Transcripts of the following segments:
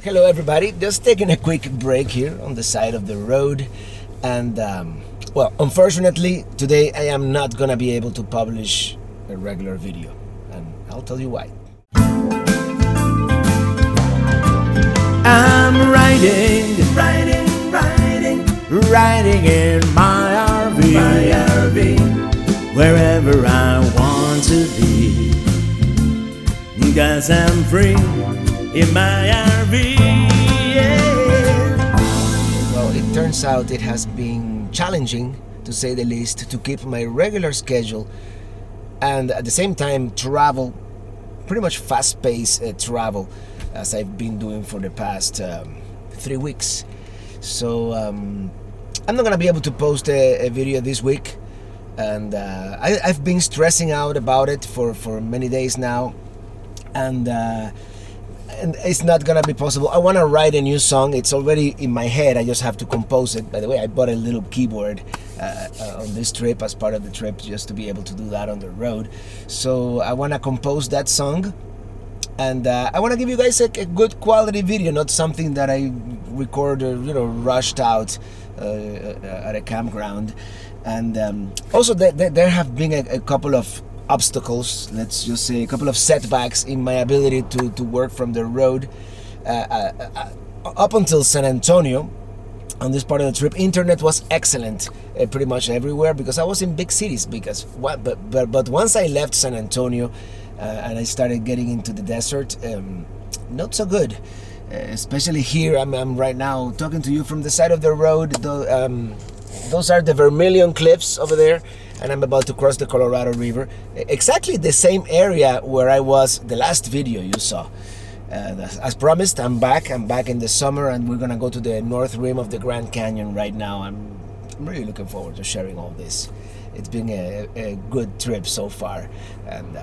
Hello everybody, just taking a quick break here on the side of the road, and well, unfortunately today I am not gonna be able to publish a regular video, and I'll tell you why. I'm riding in my RV, wherever I want to be, 'cause I'm free in my RV, yeah. Well, it turns out it has been challenging, to say the least, to keep my regular schedule and at the same time travel, pretty much fast-paced travel, as I've been doing for the past 3 weeks. So I'm not gonna be able to post a video this week, and I've been stressing out about it for many days now, and it's not gonna be possible. I want to write a new song. It's already in my head. I just have to compose it. By the way, I bought a little keyboard on this trip, as part of the trip, just to be able to do that on the road. So I want to compose that song, and I want to give you guys a good quality video, not something that I record rushed out at a campground. And also there have been a couple of obstacles, let's just say a couple of setbacks in my ability to work from the road. Up until San Antonio, on this part of the trip, internet was excellent pretty much everywhere, because I was in big cities. But once I left San Antonio and I started getting into the desert, not so good. Especially here, I'm right now talking to you from the side of the road. Those are the Vermilion Cliffs over there, and I'm about to cross the Colorado River. Exactly the same area where I was the last video you saw. As promised, I'm back in the summer, and we're gonna go to the north rim of the Grand Canyon right now. I'm really looking forward to sharing all this. It's been a good trip so far, and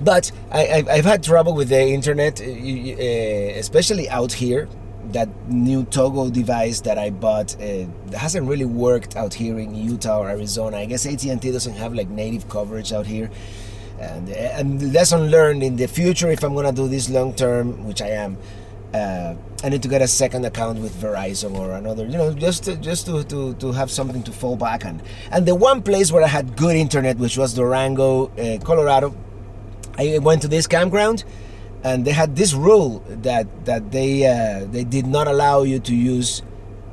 but I've had trouble with the internet, especially out here. That new Togo device that I bought hasn't really worked out here in Utah or Arizona. I guess AT&T doesn't have like native coverage out here, and lesson learned: in the future, if I'm gonna do this long term, which I am, I need to get a second account with Verizon or another, just to have something to fall back on. And the one place where I had good internet, which was Durango, Colorado, I went to this campground, and they had this rule that they did not allow you to use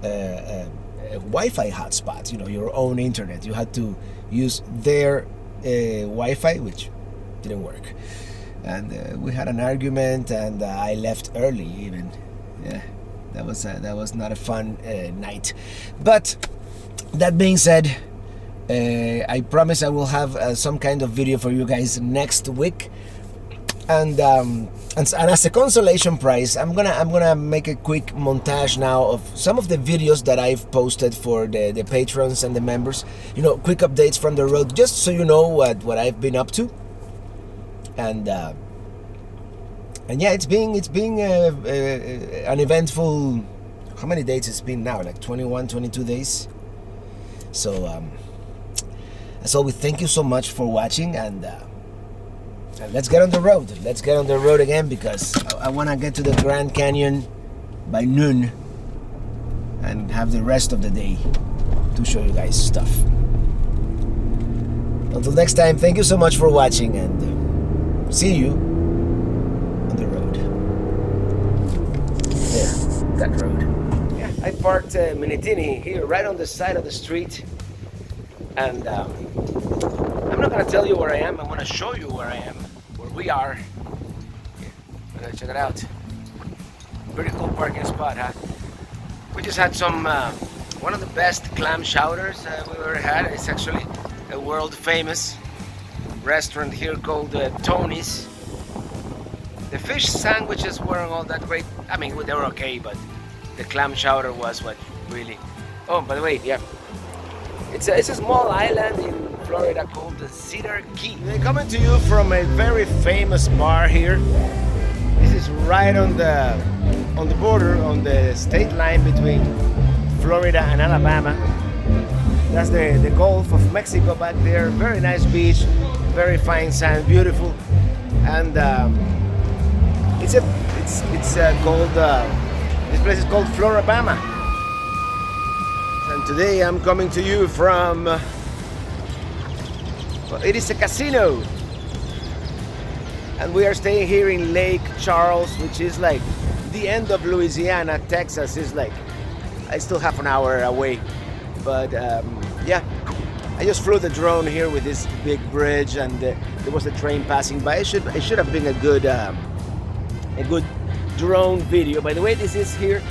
a Wi-Fi hotspot, your own internet. You had to use their Wi-Fi, which didn't work. And we had an argument, and I left early even. Yeah, that was not a fun night. But that being said, I promise I will have some kind of video for you guys next week. And as a consolation prize, I'm gonna make a quick montage now of some of the videos that I've posted for the patrons and the members. Quick updates from the road, just so you know what I've been up to. And yeah, it's been an eventful. How many days it's been now? Like 21, 22 days. So as always, thank you so much for watching, and let's get on the road. Let's get on the road again, because I want to get to the Grand Canyon by noon and have the rest of the day to show you guys stuff. Until next time, thank you so much for watching, and see you on the road. There, that road. Yeah, I parked Minitini here right on the side of the street, and I'm not going to tell you where I am. I want to show you where I am, where we are. Yeah, check it out. Pretty cool parking spot, huh? We just had some, one of the best clam chowders we've ever had. It's actually a world famous restaurant here called Tony's. The fish sandwiches weren't all that great. I mean, they were okay, but the clam chowder was what really... Oh, by the way, yeah. It's a small island in Florida called the Cedar Key. They're coming to you from a very famous bar here. This is right on the border, on the state line between Florida and Alabama. That's the Gulf of Mexico back there. Very nice beach, very fine sand, beautiful. And It's called this place is called Florabama, and today I'm coming to you from well, it is a casino, and we are staying here in Lake Charles, which is like the end of Louisiana. Texas is like I still half an hour away, but yeah, I just flew the drone here with this big bridge, and there was a train passing by. It should have been a good drone video. By the way, this is here.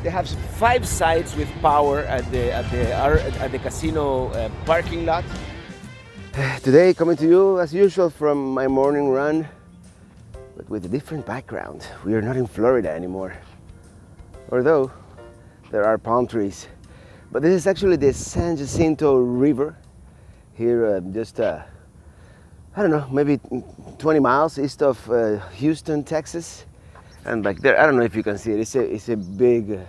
They have 5 sites with power at the casino parking lot. Today, coming to you as usual from my morning run, but with a different background. We are not in Florida anymore, although there are palm trees. But this is actually the San Jacinto River here, just I don't know, maybe 20 miles east of Houston, Texas. And back there, I don't know if you can see it. It's a big.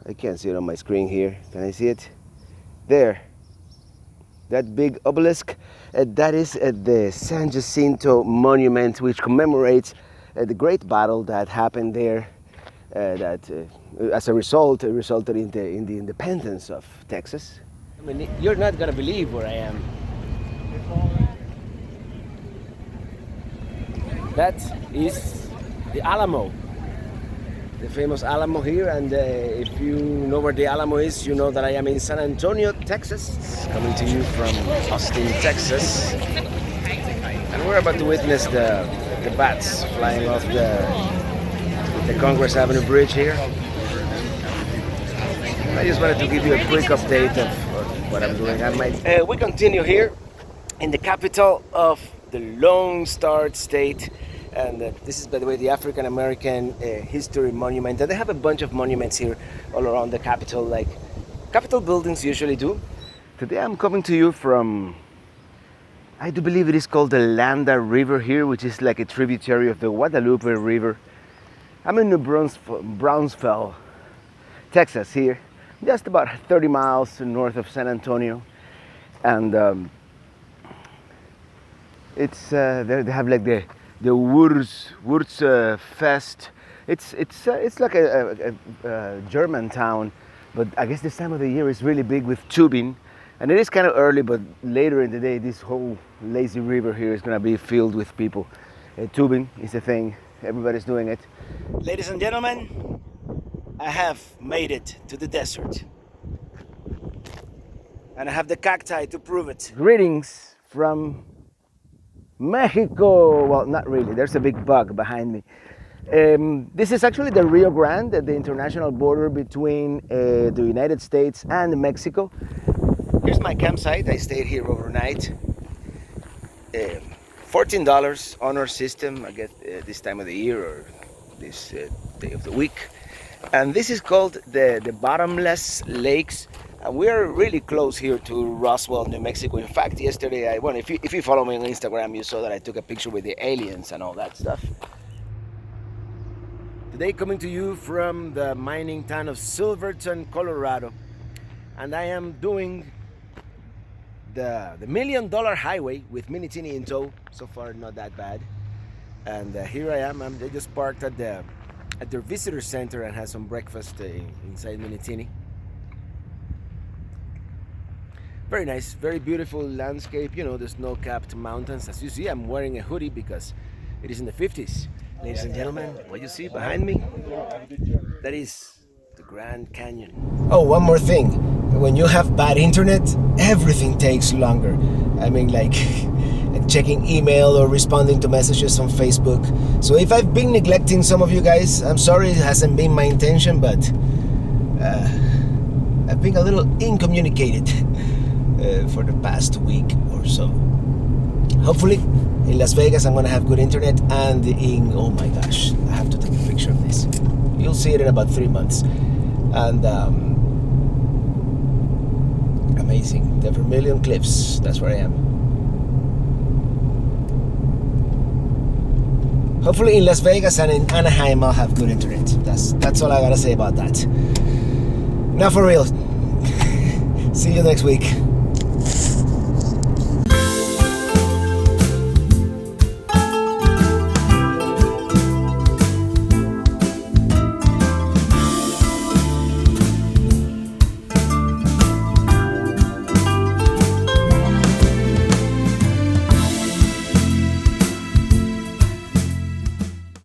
I can't see it on my screen here. Can I see it? There. That big obelisk. That is the San Jacinto Monument, which commemorates the great battle that happened there. That, as a result, resulted in the independence of Texas. I mean, you're not gonna believe where I am. That is the Alamo, the famous Alamo here, and if you know where the Alamo is, you know that I am in San Antonio, Texas, coming to you from Austin, Texas, and we're about to witness the bats flying off the Congress Avenue Bridge here. I just wanted to give you a quick update of what I'm doing. We continue here in the capital of the Lone Star State. And this is, by the way, the African American History Monument. And they have a bunch of monuments here all around the Capitol, like Capitol buildings usually do. Today I'm coming to you from, I do believe it is called the Landa River here, which is like a tributary of the Guadalupe River. I'm in New Brownsville, Texas here, just about 30 miles north of San Antonio. And it's they have like the Wurz Fest. It's like a German town, but I guess this time of the year is really big with tubing, and it is kind of early. But later in the day, this whole lazy river here is gonna be filled with people. Tubing is a thing. Everybody's doing it. Ladies and gentlemen, I have made it to the desert, and I have the cacti to prove it. Greetings from Mexico. Well, not really. There's a big bug behind me. This is actually the Rio Grande, the international border between the United States and Mexico. Here's my campsite. I stayed here overnight. $14 honor system, I guess, this time of the year or this day of the week. And this is called the Bottomless Lakes. And we are really close here to Roswell, New Mexico. In fact, yesterday, if you follow me on Instagram, you saw that I took a picture with the aliens and all that stuff. Today, coming to you from the mining town of Silverton, Colorado, and I am doing the $1 Million Highway with Mini Teeny in tow. So far, not that bad. And here I am. They just parked at their visitor center and had some breakfast inside Mini Teeny. Very nice, very beautiful landscape, you know, the snow-capped mountains. As you see, I'm wearing a hoodie because it is in the 50s. Ladies and gentlemen, what you see behind me, that is the Grand Canyon. Oh, one more thing. When you have bad internet, everything takes longer. I mean, like checking email or responding to messages on Facebook. So if I've been neglecting some of you guys, I'm sorry, it hasn't been my intention, but I've been a little incommunicated. For the past week or so. Hopefully in Las Vegas I'm gonna have good internet, and oh my gosh, I have to take a picture of this. You'll see it in about 3 months. And amazing, the Vermilion Cliffs, that's where I am. Hopefully in Las Vegas and in Anaheim I'll have good internet. That's all I gotta say about that. Now for real. See you next week.